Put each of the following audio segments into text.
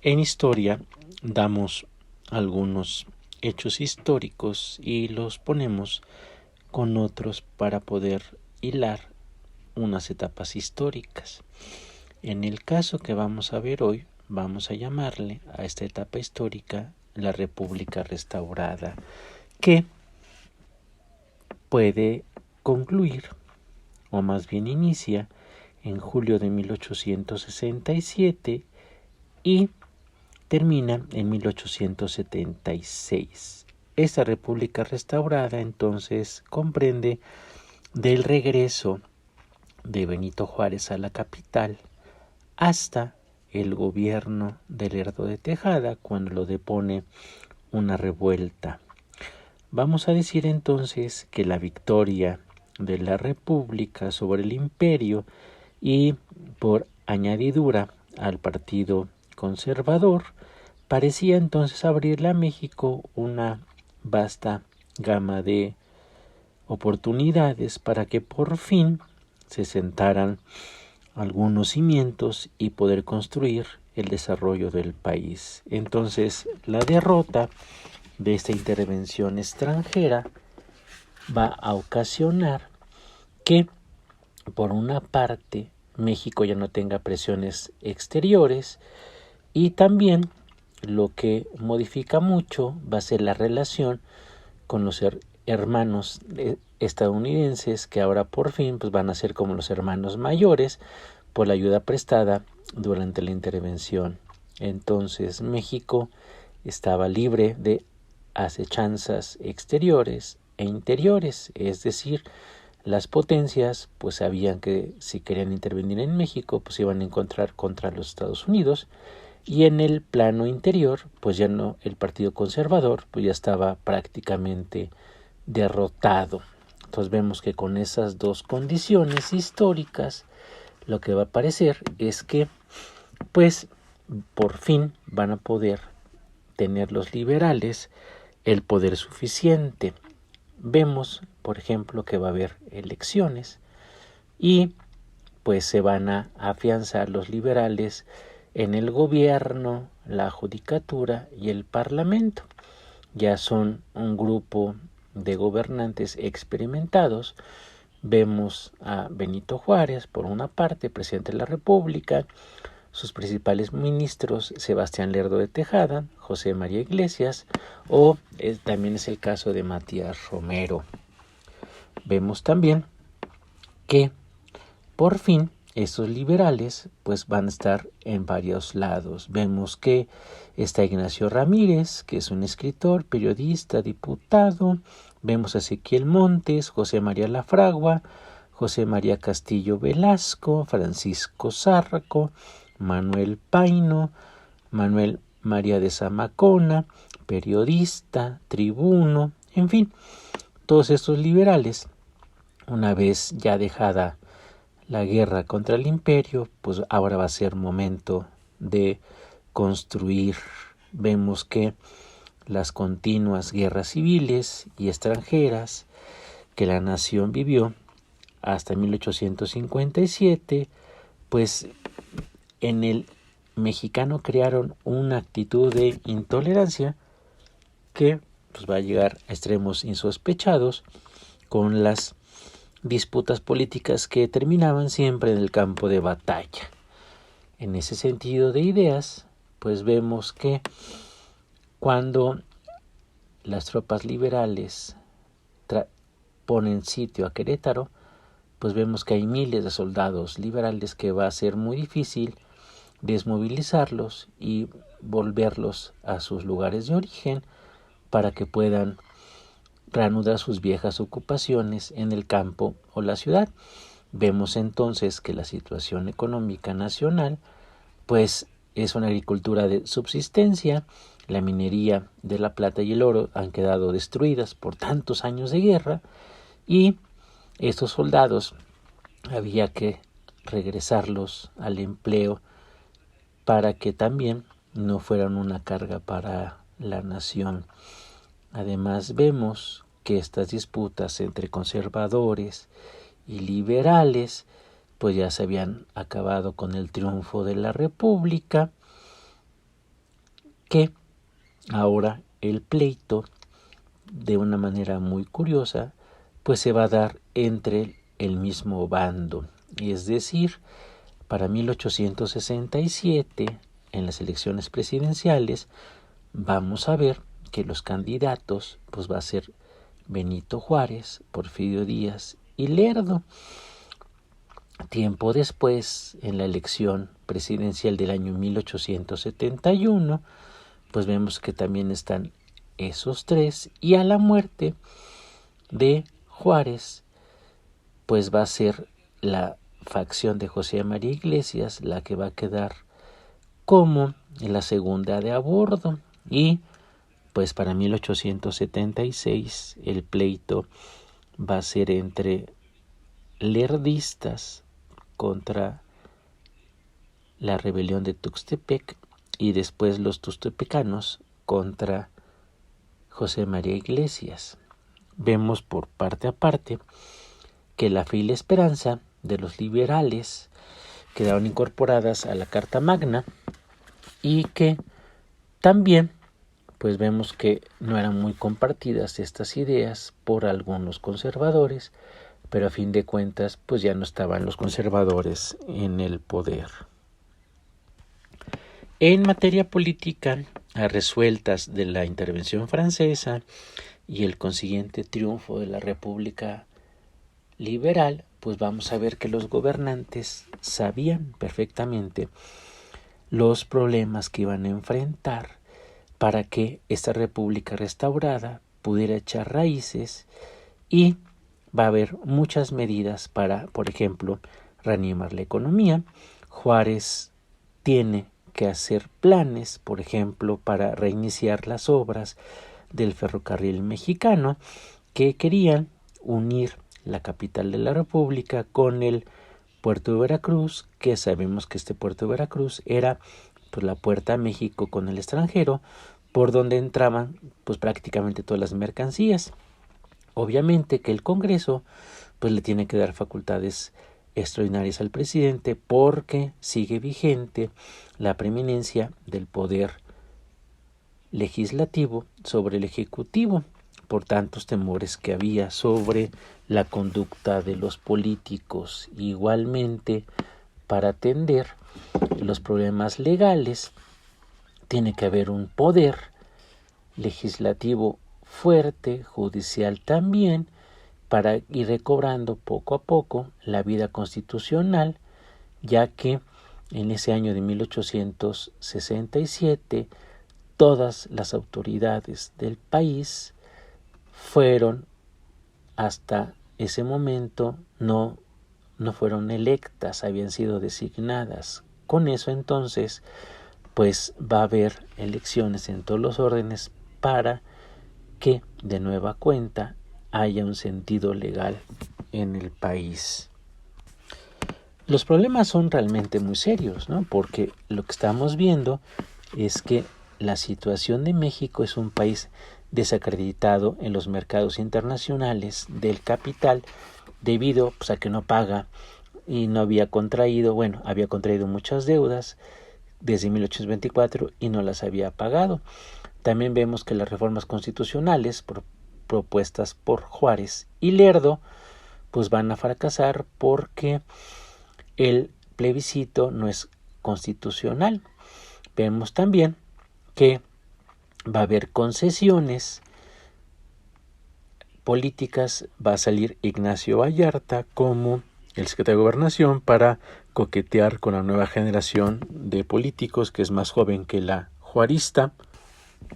En historia damos algunos hechos históricos y los ponemos con otros para poder hilar unas etapas históricas. En el caso que vamos a ver hoy, vamos a llamarle a esta etapa histórica la República Restaurada, que puede concluir, o más bien inicia, en julio de 1867 y termina en 1876. Esta República Restaurada entonces comprende del regreso de Benito Juárez a la capital hasta el gobierno de Lerdo de Tejada, cuando lo depone una revuelta. Vamos a decir entonces que la victoria de la República sobre el Imperio y por añadidura al Partido Conservador parecía entonces abrirle a México una vasta gama de oportunidades para que por fin se sentaran algunos cimientos y poder construir el desarrollo del país. Entonces, la derrota de esta intervención extranjera va a ocasionar que, por una parte, México ya no tenga presiones exteriores, y también lo que modifica mucho va a ser la relación con los hermanos estadounidenses, que ahora por fin pues van a ser como los hermanos mayores por la ayuda prestada durante la intervención. Entonces México estaba libre de acechanzas exteriores e interiores, es decir, las potencias pues sabían que si querían intervenir en México pues iban a encontrar contra los Estados Unidos, y en el plano interior pues ya no, el Partido Conservador pues ya estaba prácticamente derrotado. Entonces vemos que con esas dos condiciones históricas lo que va a parecer es que pues por fin van a poder tener los liberales el poder suficiente. Vemos, por ejemplo, que va a haber elecciones y pues se van a afianzar los liberales en el gobierno, la judicatura y el parlamento. Ya son un grupo de gobernantes experimentados. Vemos a Benito Juárez, por una parte, presidente de la República, sus principales ministros, Sebastián Lerdo de Tejada, José María Iglesias, o también es el caso de Matías Romero. Vemos también que, por fin, estos liberales pues van a estar en varios lados. Vemos que está Ignacio Ramírez, que es un escritor, periodista, diputado. Vemos a Ezequiel Montes, José María Lafragua, José María Castillo Velasco, Francisco Zárraco, Manuel Paino, Manuel María de Zamacona, periodista, tribuno, en fin, todos estos liberales, una vez ya dejada la guerra contra el imperio, pues ahora va a ser momento de construir. Vemos que las continuas guerras civiles y extranjeras que la nación vivió hasta 1857, pues en el mexicano crearon una actitud de intolerancia que pues va a llegar a extremos insospechados, con las disputas políticas que terminaban siempre en el campo de batalla. En ese sentido de ideas, pues vemos que cuando las tropas liberales ponen sitio a Querétaro, pues vemos que hay miles de soldados liberales que va a ser muy difícil desmovilizarlos y volverlos a sus lugares de origen para que puedan reanudar sus viejas ocupaciones en el campo o la ciudad. Vemos entonces que la situación económica nacional pues es una agricultura de subsistencia. La minería de la plata y el oro han quedado destruidas por tantos años de guerra, y estos soldados había que regresarlos al empleo para que también no fueran una carga para la nación. Además vemos que estas disputas entre conservadores y liberales pues ya se habían acabado con el triunfo de la República, que ahora el pleito, de una manera muy curiosa, pues se va a dar entre el mismo bando. Es decir, para 1867, en las elecciones presidenciales, vamos a ver que los candidatos pues va a ser Benito Juárez, Porfirio Díaz y Lerdo. Tiempo después, en la elección presidencial del año 1871, pues vemos que también están esos tres, y a la muerte de Juárez, pues va a ser la facción de José María Iglesias la que va a quedar como la segunda de a bordo, y pues para 1876 el pleito va a ser entre lerdistas contra la rebelión de Tuxtepec y después los tuxtepecanos contra José María Iglesias. Vemos por parte a parte que la fe y la esperanza de los liberales quedaron incorporadas a la Carta Magna, y que también pues vemos que no eran muy compartidas estas ideas por algunos conservadores, pero a fin de cuentas pues ya no estaban los conservadores en el poder. En materia política, a resueltas de la intervención francesa y el consiguiente triunfo de la República Liberal, pues vamos a ver que los gobernantes sabían perfectamente los problemas que iban a enfrentar para que esta república restaurada pudiera echar raíces, y va a haber muchas medidas para, por ejemplo, reanimar la economía. Juárez tiene que hacer planes, por ejemplo, para reiniciar las obras del ferrocarril mexicano, que querían unir la capital de la República con el puerto de Veracruz, que sabemos que este puerto de Veracruz era pues la puerta a México con el extranjero, por donde entraban pues prácticamente todas las mercancías. Obviamente que el Congreso pues le tiene que dar facultades extraordinarias al presidente, porque sigue vigente la preeminencia del poder legislativo sobre el ejecutivo, por tantos temores que había sobre la conducta de los políticos. Igualmente, para atender los problemas legales, tiene que haber un poder legislativo fuerte, judicial también, para ir recobrando poco a poco la vida constitucional, ya que en ese año de 1867 todas las autoridades del país fueron, hasta ese momento, no fueron electas, habían sido designadas. Con eso entonces pues va a haber elecciones en todos los órdenes para que de nueva cuenta haya un sentido legal en el país. Los problemas son realmente muy serios, ¿no? Porque lo que estamos viendo es que la situación de México es un país desacreditado en los mercados internacionales del capital, debido pues, a que no paga y no había contraído muchas deudas desde 1824 y no las había pagado. También vemos que las reformas constitucionales propuestas por Juárez y Lerdo pues van a fracasar, porque el plebiscito no es constitucional. Vemos también que va a haber concesiones políticas. Va a salir Ignacio Vallarta como el secretario de Gobernación para coquetear con la nueva generación de políticos, que es más joven que la juarista.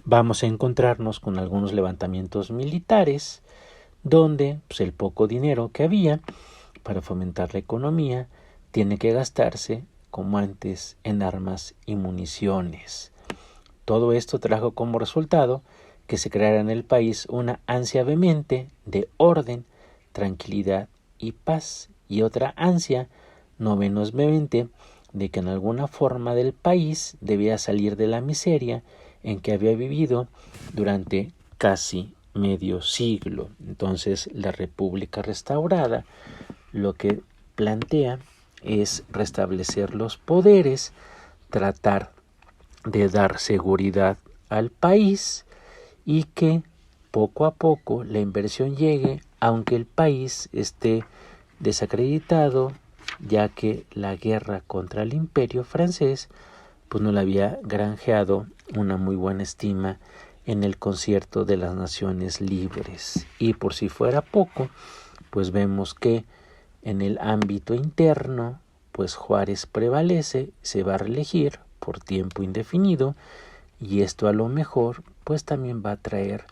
Vamos a encontrarnos con algunos levantamientos militares, donde pues, el poco dinero que había para fomentar la economía tiene que gastarse, como antes, en armas y municiones. Todo esto trajo como resultado que se creara en el país una ansia vehemente de orden, tranquilidad y paz, y otra ansia no menos vehemente de que en alguna forma del país debía salir de la miseria en que había vivido durante casi medio siglo. Entonces, la República restaurada lo que plantea es restablecer los poderes, tratar de dar seguridad al país y que poco a poco la inversión llegue, aunque el país esté desacreditado, ya que la guerra contra el imperio francés pues no le había granjeado una muy buena estima en el concierto de las naciones libres. Y por si fuera poco, pues vemos que en el ámbito interno, pues Juárez prevalece, se va a reelegir por tiempo indefinido, y esto a lo mejor pues también va a traer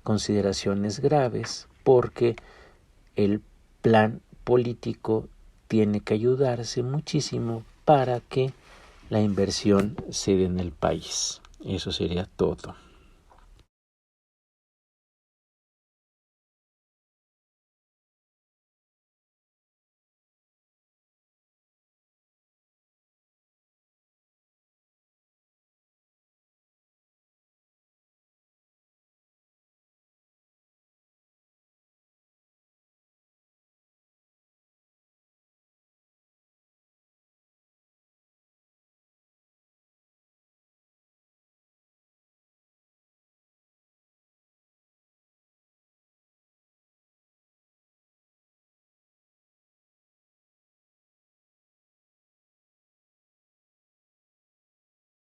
consideraciones graves, porque el plan político tiene que ayudarse muchísimo para que la inversión se dé en el país. Eso sería todo.